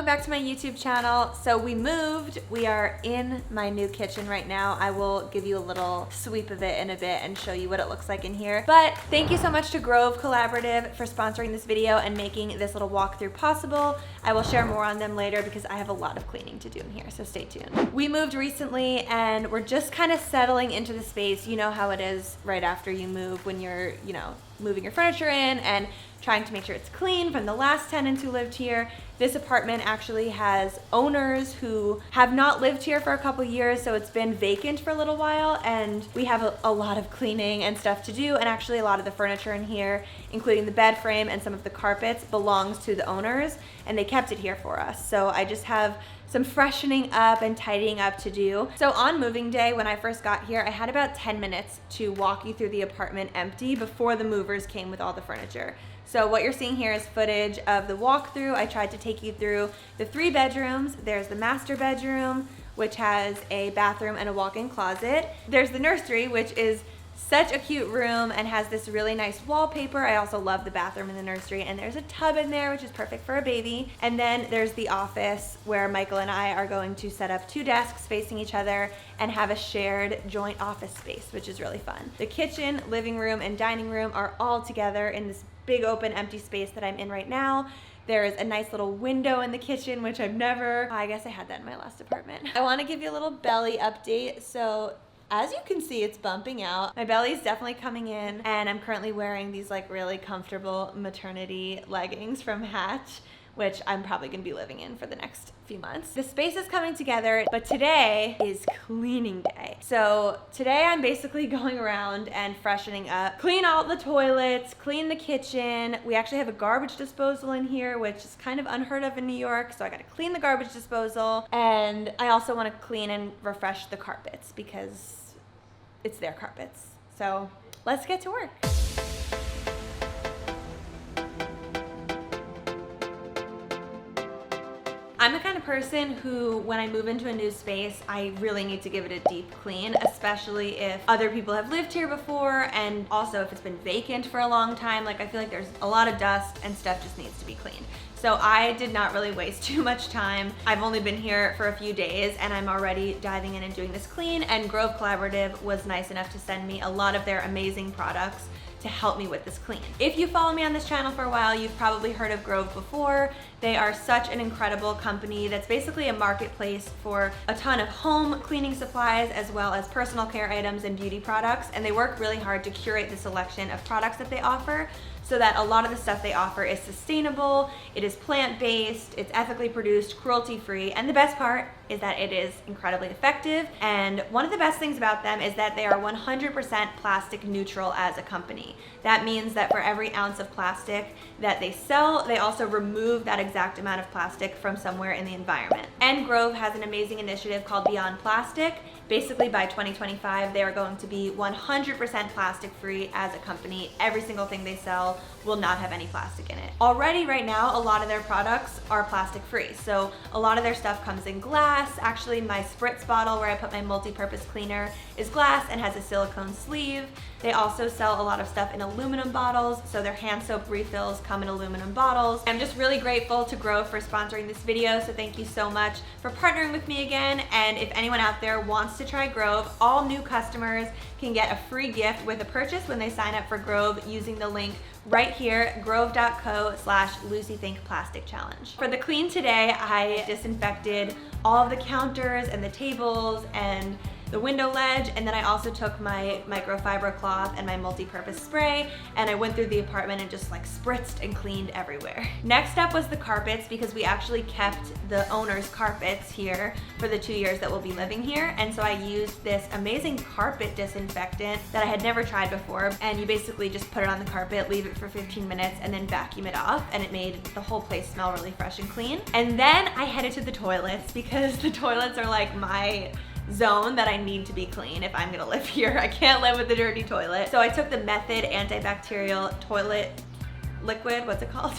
welcome back to my YouTube channel. So we moved, we are in my new kitchen right now. I will give you a little sweep of it in a bit and show you what it looks like in here. But thank you so much to Grove Collaborative for sponsoring this video and making this little walkthrough possible. I will share more on them later because I have a lot of cleaning to do in here, so stay tuned. We moved recently and we're just kind of settling into the space. You know how it is right after you move when you're, moving your furniture in and trying to make sure it's clean from the last tenants who lived here. This apartment actually has owners who have not lived here for a couple years, so it's been vacant for a little while, and we have a lot of cleaning and stuff to do, and actually a lot of the furniture in here, including the bed frame and some of the carpets, belongs to the owners, and they kept it here for us. So I just have some freshening up and tidying up to do. So on moving day, when I first got here, I had about 10 minutes to walk you through the apartment empty before the movers came with all the furniture. So what you're seeing here is footage of the walkthrough. I tried to take you through the 3 bedrooms. There's the master bedroom, which has a bathroom and a walk-in closet. There's the nursery, which is such a cute room and has this really nice wallpaper. I also love the bathroom in the nursery, and there's a tub in there, which is perfect for a baby. And then there's the office where Michael and I are going to set up 2 desks facing each other and have a shared joint office space, which is really fun. The kitchen, living room, and dining room are all together in this big open empty space that I'm in right now. There's a nice little window in the kitchen, which I guess I had that in my last apartment. I want to give you a little belly update. So as you can see, it's bumping out. My belly is definitely coming in, and I'm currently wearing these like really comfortable maternity leggings from Hatch, which I'm probably gonna be living in for the next few months. The space is coming together, but today is cleaning day. So today I'm basically going around and freshening up, clean all the toilets, clean the kitchen. We actually have a garbage disposal in here, which is kind of unheard of in New York, so I gotta clean the garbage disposal. And I also wanna clean and refresh the carpets because it's their carpets. So let's get to work. I'm the kind of person who, when I move into a new space, I really need to give it a deep clean, especially if other people have lived here before, and also if it's been vacant for a long time. Like, I feel like there's a lot of dust and stuff just needs to be cleaned. So I did not really waste too much time. I've only been here for a few days and I'm already diving in and doing this clean, and Grove Collaborative was nice enough to send me a lot of their amazing products to help me with this clean. If you follow me on this channel for a while, you've probably heard of Grove before. They are such an incredible company that's basically a marketplace for a ton of home cleaning supplies as well as personal care items and beauty products, and they work really hard to curate the selection of products that they offer so that a lot of the stuff they offer is sustainable, it is plant-based, it's ethically produced, cruelty-free, and the best part is that it is incredibly effective. And one of the best things about them is that they are 100% plastic neutral as a company. That means that for every ounce of plastic that they sell, they also remove that exact amount of plastic from somewhere in the environment. And Grove has an amazing initiative called Beyond Plastic. Basically, by 2025, they are going to be 100% plastic free as a company. Every single thing they sell will not have any plastic in it. Already right now, a lot of their products are plastic free. So a lot of their stuff comes in glass. Actually, my spritz bottle where I put my multi-purpose cleaner is glass and has a silicone sleeve. They also sell a lot of stuff in aluminum bottles, so their hand soap refills come in aluminum bottles. I'm just really grateful to Grove for sponsoring this video, so thank you so much for partnering with me again. And if anyone out there wants to try Grove, all new customers can get a free gift with a purchase when they sign up for Grove using the link right here, grove.co/Lucie Fink Plastic Challenge. For the clean today, I disinfected all of the counters and the tables and the window ledge, and then I also took my microfiber cloth and my multi-purpose spray, and I went through the apartment and just like spritzed and cleaned everywhere. Next up was the carpets, because we actually kept the owner's carpets here for the 2 years that we'll be living here, and so I used this amazing carpet disinfectant that I had never tried before, and you basically just put it on the carpet, leave it for 15 minutes, and then vacuum it off, and it made the whole place smell really fresh and clean. And then I headed to the toilets, because the toilets are like my zone that I need to be clean if I'm gonna live here. I can't live with a dirty toilet. So I took the Method antibacterial toilet liquid, what's it called?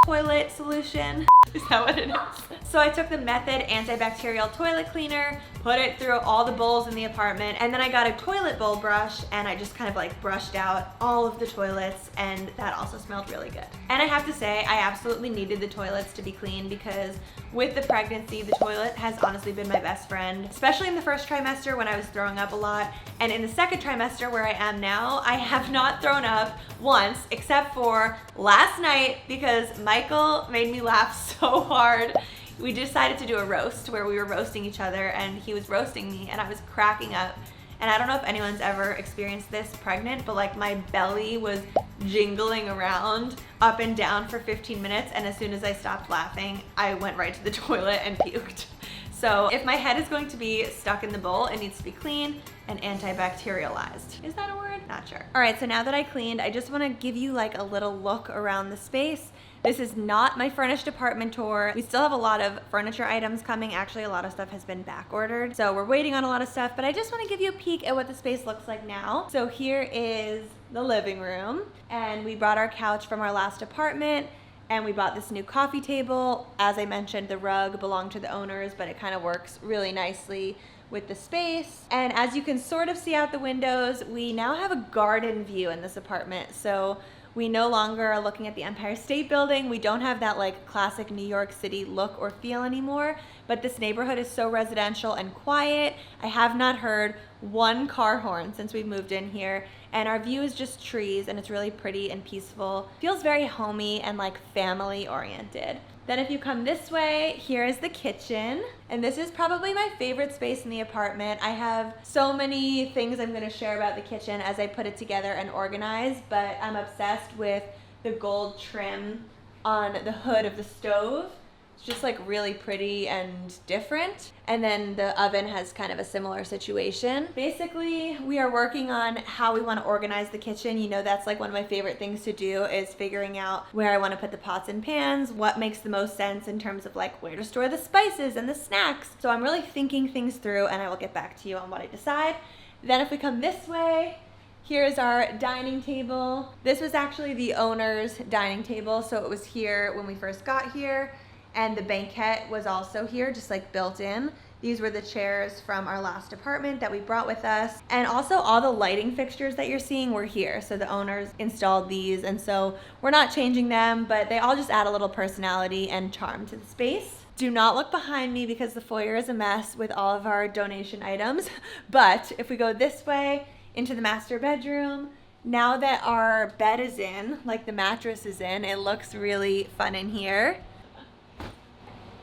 Toilet solution. Is that what it is? So I took the Method antibacterial toilet cleaner, put it through all the bowls in the apartment, and then I got a toilet bowl brush and I just kind of like brushed out all of the toilets, and that also smelled really good. And I have to say, I absolutely needed the toilets to be clean because with the pregnancy, the toilet has honestly been my best friend, especially in the first trimester when I was throwing up a lot. And in the second trimester where I am now, I have not thrown up once except for last night because Michael made me laugh so hard. We decided to do a roast where we were roasting each other and he was roasting me and I was cracking up. And I don't know if anyone's ever experienced this pregnant, but like my belly was jingling around up and down for 15 minutes, and as soon as I stopped laughing, I went right to the toilet and puked. So if my head is going to be stuck in the bowl, it needs to be clean and antibacterialized. Is that a word? Not sure. All right, so now that I cleaned, I just wanna give you like a little look around the space. This is not my furnished apartment tour. We still have a lot of furniture items coming. Actually, a lot of stuff has been back ordered. So we're waiting on a lot of stuff, but I just wanna give you a peek at what the space looks like now. So here is the living room, and we brought our couch from our last apartment, and we bought this new coffee table. As I mentioned, the rug belonged to the owners, but it kind of works really nicely with the space. And as you can sort of see out the windows, we now have a garden view in this apartment. So we no longer are looking at the Empire State Building. We don't have that like classic New York City look or feel anymore, but this neighborhood is so residential and quiet. I have not heard one car horn since we've moved in here, and our view is just trees and it's really pretty and peaceful. Feels very homey and like family oriented. Then if you come this way, here is the kitchen. And this is probably my favorite space in the apartment. I have so many things I'm gonna share about the kitchen as I put it together and organize, but I'm obsessed with the gold trim on the hood of the stove. It's just like really pretty and different. And then the oven has kind of a similar situation. Basically, we are working on how we want to organize the kitchen. You know, that's like one of my favorite things to do is figuring out where I want to put the pots and pans, what makes the most sense in terms of like where to store the spices and the snacks. So I'm really thinking things through, and I will get back to you on what I decide. Then if we come this way, here's our dining table. This was actually the owner's dining table, so it was here when we first got here. And the banquette was also here, just like built in. These were the chairs from our last apartment that we brought with us. And also all the lighting fixtures that you're seeing were here. So the owners installed these, and so we're not changing them, but they all just add a little personality and charm to the space. Do not look behind me because the foyer is a mess with all of our donation items. But if we go this way into the master bedroom, now that our bed is in, like the mattress is in, it looks really fun in here.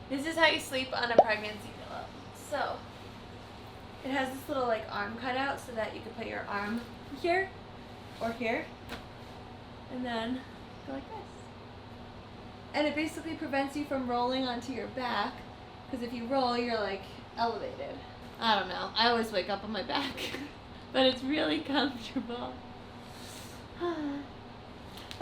This is how you sleep on a pregnancy pillow. So it has this little like arm cutout so that you can put your arm here or here and then go like this. And it basically prevents you from rolling onto your back, because if you roll, you're like elevated. I don't know. I always wake up on my back, but it's really comfortable.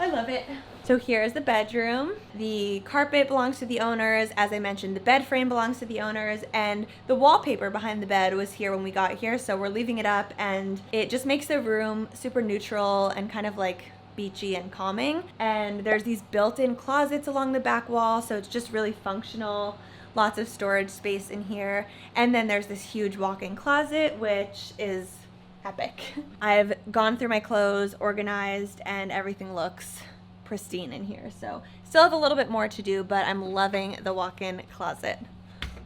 I love it. So here is the bedroom. The carpet belongs to the owners. As I mentioned, the bed frame belongs to the owners, and the wallpaper behind the bed was here when we got here, so we're leaving it up, and it just makes the room super neutral and kind of like beachy and calming. And there's these built-in closets along the back wall, so it's just really functional. Lots of storage space in here. And then there's this huge walk-in closet, which is epic. I've gone through my clothes, organized, and everything looks pristine in here. So still have a little bit more to do, but I'm loving the walk-in closet.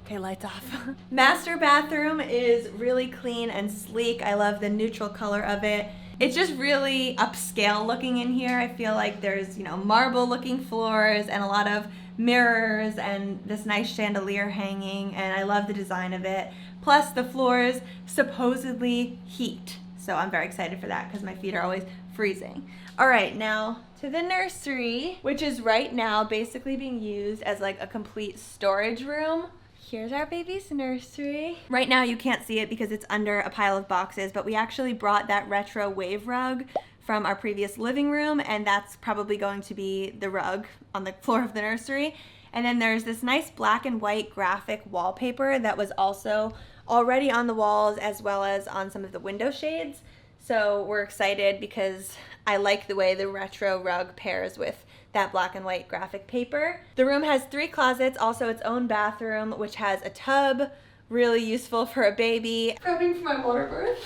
Okay, lights off. Master bathroom is really clean and sleek. I love the neutral color of it. It's just really upscale looking in here. I feel like there's, you know, marble looking floors and a lot of mirrors and this nice chandelier hanging, and I love the design of it. Plus the floors supposedly heat. So I'm very excited for that because my feet are always freezing. All right, now to the nursery, which is right now basically being used as like a complete storage room. Here's our baby's nursery. Right now you can't see it because it's under a pile of boxes, but we actually brought that retro wave rug from our previous living room, and that's probably going to be the rug on the floor of the nursery. And then there's this nice black and white graphic wallpaper that was also already on the walls as well as on some of the window shades. So we're excited because I like the way the retro rug pairs with that black and white graphic paper. The room has 3 closets, also its own bathroom, which has a tub, really useful for a baby. Prepping for my water birth.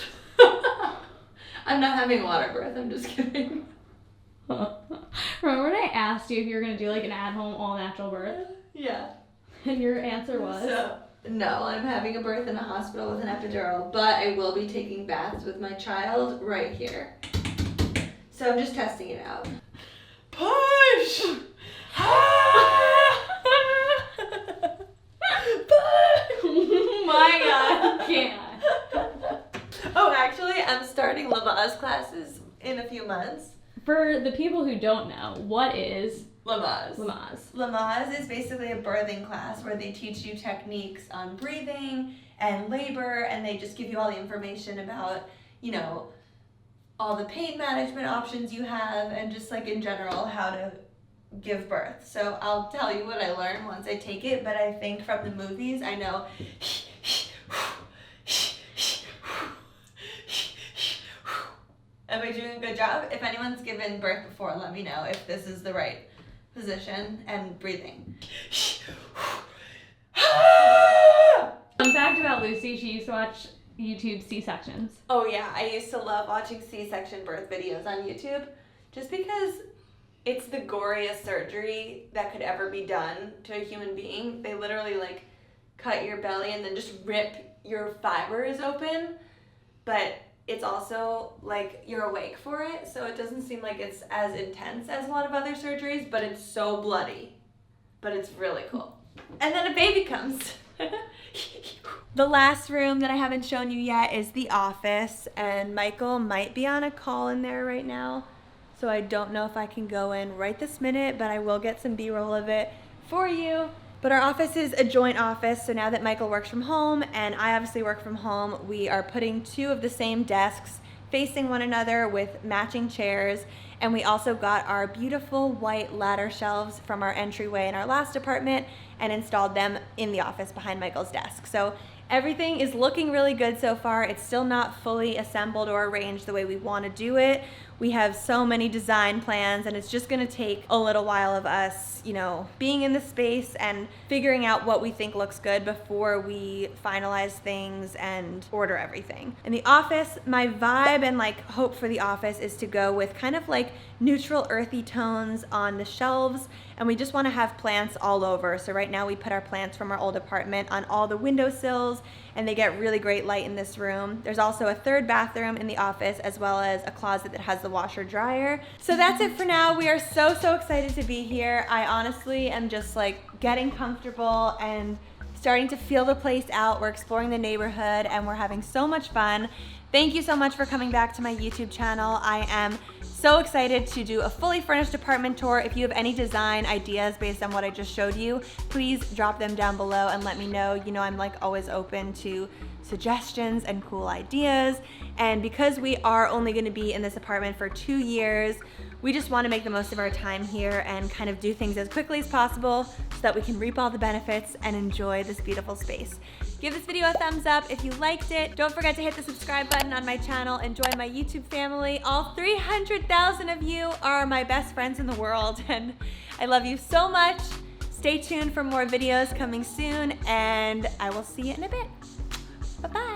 I'm not having a water birth, I'm just kidding. Remember when I asked you if you were gonna do like an at-home all-natural birth? Yeah. And your answer was? No, I'm having a birth in a hospital with an epidural, but I will be taking baths with my child right here. So I'm just testing it out. Push! Oh my god, I can't. Oh, actually, I'm starting Lamaze classes in a few months. For the people who don't know, what is Lamaze? Lamaze is basically a birthing class where they teach you techniques on breathing and labor, and they just give you all the information about, you know, all the pain management options you have, and just like in general how to give birth. So I'll tell you what I learned once I take it, but I think from the movies I know am I doing a good job? If anyone's given birth before, let me know if this is the right position and breathing. Fun fact about Lucy, she used to watch YouTube C-sections. Oh yeah, I used to love watching C-section birth videos on YouTube just because it's the goriest surgery that could ever be done to a human being. They literally like cut your belly and then just rip your fibers open, but it's also like you're awake for it, so it doesn't seem like it's as intense as a lot of other surgeries, but it's so bloody. But it's really cool. And then a baby comes. The last room that I haven't shown you yet is the office, and Michael might be on a call in there right now, so I don't know if I can go in right this minute, but I will get some B-roll of it for you. But our office is a joint office, so now that Michael works from home and I obviously work from home, we are putting 2 of the same desks facing one another with matching chairs, and we also got our beautiful white ladder shelves from our entryway in our last apartment and installed them in the office behind Michael's desk. So everything is looking really good so far. It's still not fully assembled or arranged the way we want to do it. We have so many design plans, and it's just gonna take a little while of us, you know, being in the space and figuring out what we think looks good before we finalize things and order everything. In the office, my vibe and like hope for the office is to go with kind of like neutral earthy tones on the shelves, and we just wanna have plants all over. So right now we put our plants from our old apartment on all the windowsills, and they get really great light in this room. There's also a 3rd bathroom in the office, as well as a closet that has the washer dryer. So that's it for now. We are so excited to be here. I honestly am just like getting comfortable and starting to feel the place out. We're exploring the neighborhood and we're having so much fun. Thank you so much for coming back to my YouTube channel. I am so excited to do a fully furnished apartment tour. If you have any design ideas based on what I just showed you, please drop them down below and let me know. You know, I'm like always open to suggestions and cool ideas. And because we are only gonna be in this apartment for 2 years, we just wanna make the most of our time here and kind of do things as quickly as possible so that we can reap all the benefits and enjoy this beautiful space. Give this video a thumbs up if you liked it. Don't forget to hit the subscribe button on my channel and join my YouTube family. All 300,000 of you are my best friends in the world, and I love you so much. Stay tuned for more videos coming soon, and I will see you in a bit. Bye-bye.